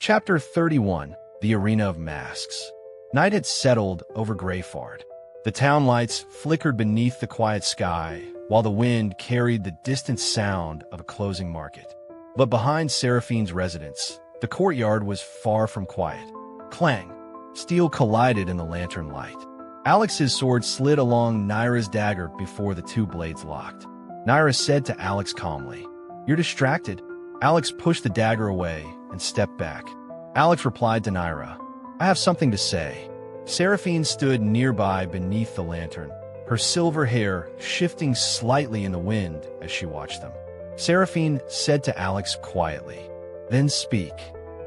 Chapter 31, The Arena of Masks. Night had settled over Greyfard. The town lights flickered beneath the quiet sky, while the wind carried the distant sound of a closing market. But behind Seraphine's residence, the courtyard was far from quiet. Clang! Steel collided in the lantern light. Alex's sword slid along Nyra's dagger before the two blades locked. Nyra said to Alex calmly, "You're distracted." Alex pushed the dagger away and stepped back. Alex replied to Nyra, "I have something to say." Seraphine stood nearby beneath the lantern, her silver hair shifting slightly in the wind as she watched them. Seraphine said to Alex quietly, "Then speak."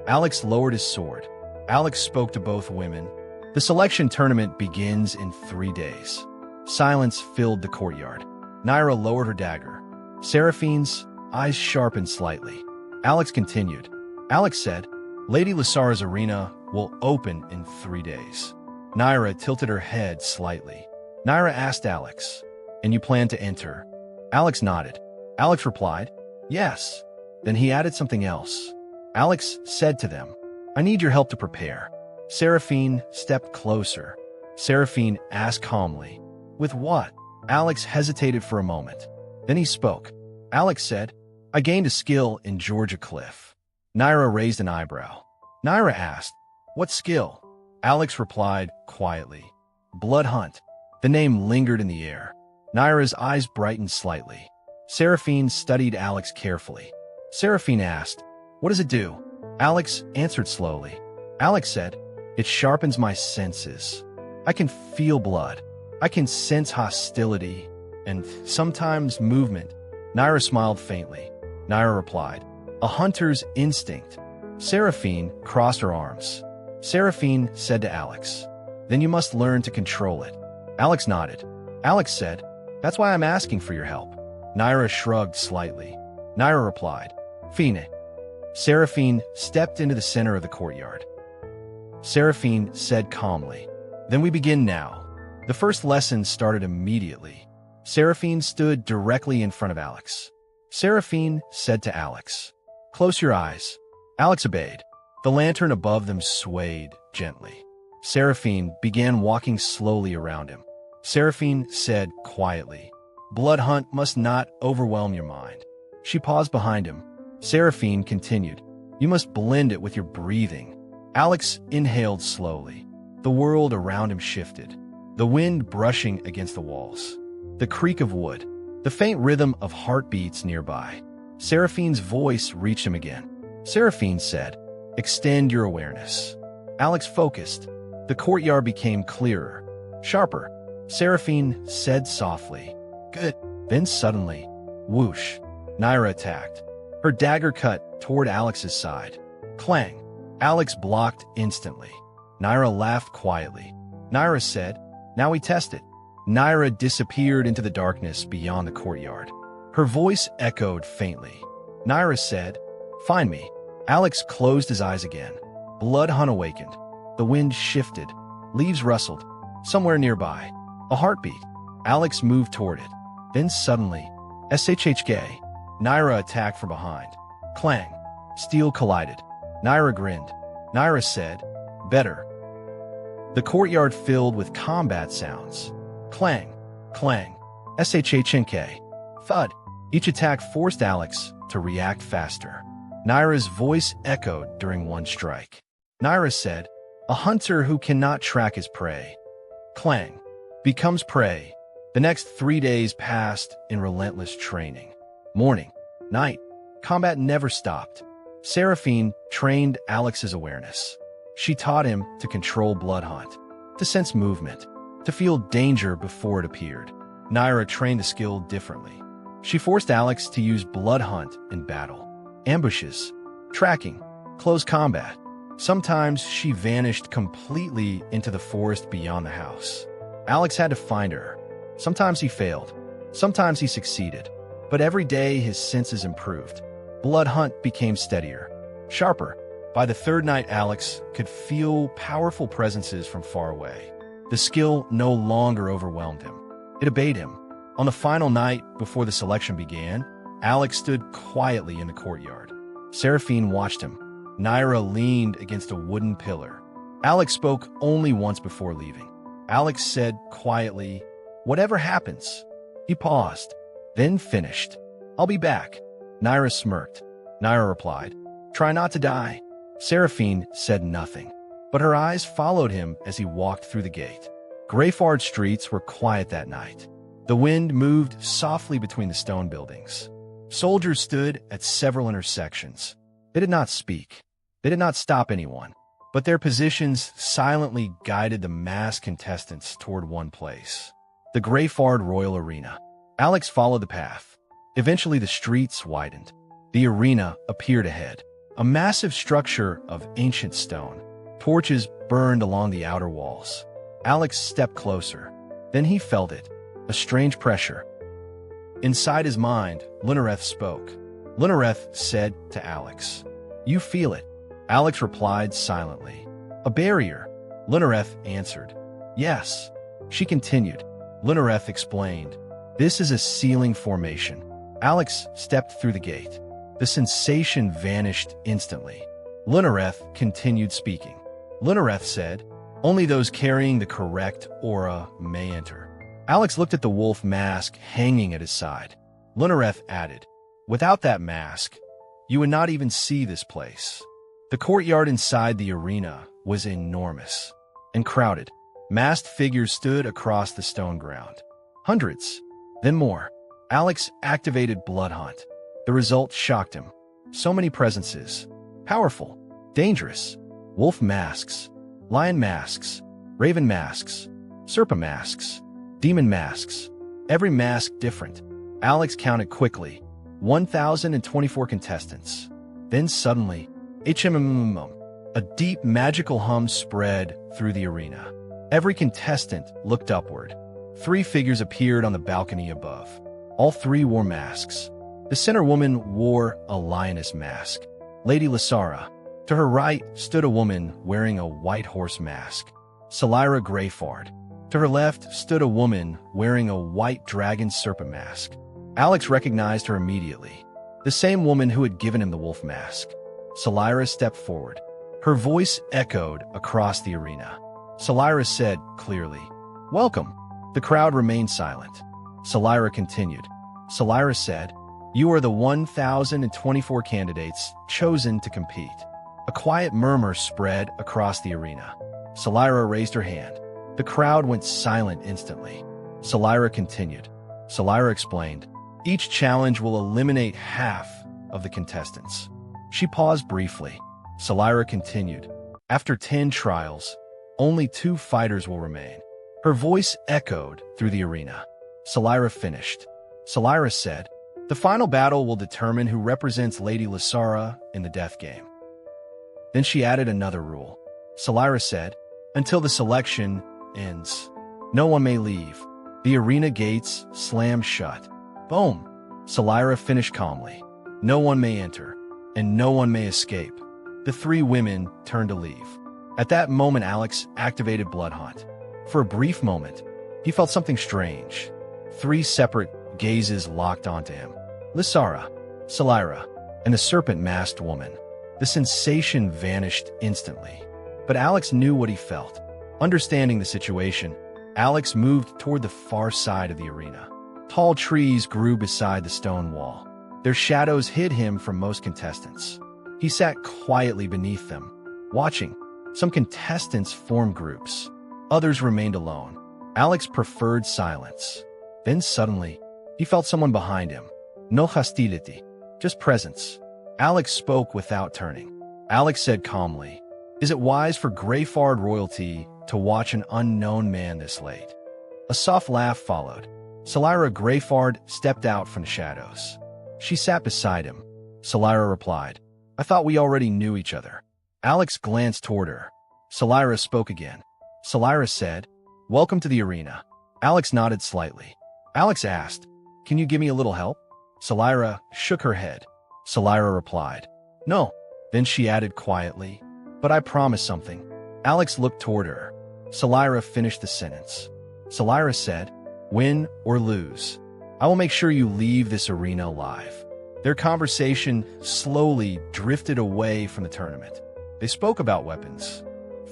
Alex lowered his sword. Alex spoke to both women. "The selection tournament begins in 3 days." Silence filled the courtyard. Nyra lowered her dagger. Seraphine's eyes sharpened slightly. Alex continued. Alex said, "Lady Lyssara's arena will open in 3 days." Nyra tilted her head slightly. Nyra asked Alex, "And you plan to enter?" Alex nodded. Alex replied, "Yes." Then he added something else. Alex said to them, "I need your help to prepare." Seraphine stepped closer. Seraphine asked calmly, "With what?" Alex hesitated for a moment. Then he spoke. Alex said, "I gained a skill in Georgia Cliff." Nyra raised an eyebrow. Nyra asked, "What skill?" Alex replied quietly, "Blood Hunt." The name lingered in the air. Nyra's eyes brightened slightly. Seraphine studied Alex carefully. Seraphine asked, "What does it do?" Alex answered slowly. Alex said, "It sharpens my senses. I can feel blood. I can sense hostility and sometimes movement." Nyra smiled faintly. Nyra replied, "A hunter's instinct." Seraphine crossed her arms. Seraphine said to Alex, "Then you must learn to control it." Alex nodded. Alex said, "That's why I'm asking for your help." Nyra shrugged slightly. Nyra replied, "Fine." Seraphine stepped into the center of the courtyard. Seraphine said calmly, "Then we begin now." The first lesson started immediately. Seraphine stood directly in front of Alex. Seraphine said to Alex, "Close your eyes." Alex obeyed. The lantern above them swayed gently. Seraphine began walking slowly around him. Seraphine said quietly, "Blood Hunt must not overwhelm your mind." She paused behind him. Seraphine continued, "You must blend it with your breathing." Alex inhaled slowly. The world around him shifted. The wind brushing against the walls. The creak of wood. The faint rhythm of heartbeats nearby. Seraphine's voice reached him again. Seraphine said, "Extend your awareness." Alex focused. The courtyard became clearer, sharper. Seraphine said softly, "Good." Then suddenly, whoosh, Nyra attacked. Her dagger cut toward Alex's side. Clang. Alex blocked instantly. Nyra laughed quietly. Nyra said, "Now we test it." Nyra disappeared into the darkness beyond the courtyard. Her voice echoed faintly. Nyra said, "Find me." Alex closed his eyes again. Blood Hunt awakened. The wind shifted. Leaves rustled. Somewhere nearby, a heartbeat. Alex moved toward it. Then suddenly, SHHK. Nyra attacked from behind. Clang. Steel collided. Nyra grinned. Nyra said, "Better." The courtyard filled with combat sounds. Clang. Clang. SHHNK. Thud. Each attack forced Alex to react faster. Nyra's voice echoed during one strike. Nyra said, "A hunter who cannot track his prey." Clang. Becomes prey. The next 3 days passed in relentless training. Morning. Night. Combat never stopped. Seraphine trained Alex's awareness. She taught him to control Blood Hunt, to sense movement, to feel danger before it appeared. Nyra trained the skill differently. She forced Alex to use Blood Hunt in battle. Ambushes, tracking, close combat. Sometimes she vanished completely into the forest beyond the house. Alex had to find her. Sometimes he failed. Sometimes he succeeded. But every day his senses improved. Blood Hunt became steadier, sharper. By the third night, Alex could feel powerful presences from far away. The skill no longer overwhelmed him. It obeyed him. On the final night before the selection began, Alex stood quietly in the courtyard. Seraphine watched him. Nyra leaned against a wooden pillar. Alex spoke only once before leaving. Alex said quietly, "Whatever happens." He paused, then finished, "I'll be back." Nyra smirked. Nyra replied, "Try not to die." Seraphine said nothing, but her eyes followed him as he walked through the gate. Greyfard streets were quiet that night. The wind moved softly between the stone buildings. Soldiers stood at several intersections. They did not speak. They did not stop anyone, but their positions silently guided the masked contestants toward one place: the Greyfard Royal Arena. Alex followed the path. Eventually, the streets widened. The arena appeared ahead, a massive structure of ancient stone. Torches burned along the outer walls. Alex stepped closer. Then he felt it, a strange pressure. Inside his mind, Linareth spoke. Linareth said to Alex, "You feel it." Alex replied silently, "A barrier." Linareth answered, "Yes." She continued. Linareth explained, "This is a ceiling formation." Alex stepped through the gate. The sensation vanished instantly. Linareth continued speaking. Linareth said, "Only those carrying the correct aura may enter." Alex looked at the wolf mask hanging at his side. Linareth added, "Without that mask, you would not even see this place." The courtyard inside the arena was enormous and crowded. Masked figures stood across the stone ground. Hundreds, then more. Alex activated Blood Hunt. The result shocked him. So many presences. Powerful, dangerous. Wolf masks, lion masks, raven masks, serpent masks, demon masks. Every mask different. Alex counted quickly. 1,024 contestants. Then suddenly, a deep magical hum spread through the arena. Every contestant looked upward. 3 figures appeared on the balcony above. All 3 wore masks. The center woman wore a lioness mask, Lady Lyssara. To her right stood a woman wearing a white horse mask, Selira Greyfard. To her left stood a woman wearing a white dragon serpent mask. Alex recognized her immediately, the same woman who had given him the wolf mask. Selira stepped forward. Her voice echoed across the arena. Selira said clearly, "Welcome." The crowd remained silent. Selira continued. Selira said, "You are the 1,024 candidates chosen to compete." A quiet murmur spread across the arena. Selira raised her hand. The crowd went silent instantly. Selira continued. Selira explained, "Each challenge will eliminate half of the contestants." She paused briefly. Selira continued. "After 10 trials, only 2 fighters will remain." Her voice echoed through the arena. Selira finished. Selira said, "The final battle will determine who represents Lady Lyssara in the death game." Then she added another rule. Selira said, "Until the selection ends, no one may leave." The arena gates slammed shut. Boom! Selira finished calmly. "No one may enter, and no one may escape." The 3 women turned to leave. At that moment, Alex activated Blood Hunt. For a brief moment, he felt something strange. 3 separate gazes locked onto him. Lyssara, Selira, and the serpent-masked woman. The sensation vanished instantly. But Alex knew what he felt. Understanding the situation, Alex moved toward the far side of the arena. Tall trees grew beside the stone wall. Their shadows hid him from most contestants. He sat quietly beneath them, watching. Some contestants formed groups. Others remained alone. Alex preferred silence. Then suddenly, he felt someone behind him. No hostility, just presence. Alex spoke without turning. Alex said calmly, "Is it wise for Greyfard royalty to watch an unknown man this late?" A soft laugh followed. Selira Greyfard stepped out from the shadows. She sat beside him. Selira replied, "I thought we already knew each other." Alex glanced toward her. Selira spoke again. Selira said, "Welcome to the arena." Alex nodded slightly. Alex asked, "Can you give me a little help?" Selira shook her head. Selira replied, "No." Then she added quietly, "But I promise something." Alex looked toward her. Selira finished the sentence. Selira said, "Win or lose, I will make sure you leave this arena alive." Their conversation slowly drifted away from the tournament. They spoke about weapons,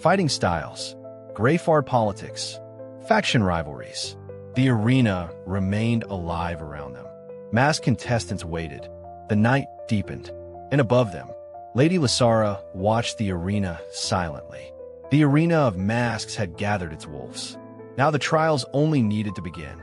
fighting styles, Greyfard politics, faction rivalries. The arena remained alive around them. Masked contestants waited. The night deepened, and above them, Lady Lyssara watched the arena silently. The arena of masks had gathered its wolves. Now the trials only needed to begin.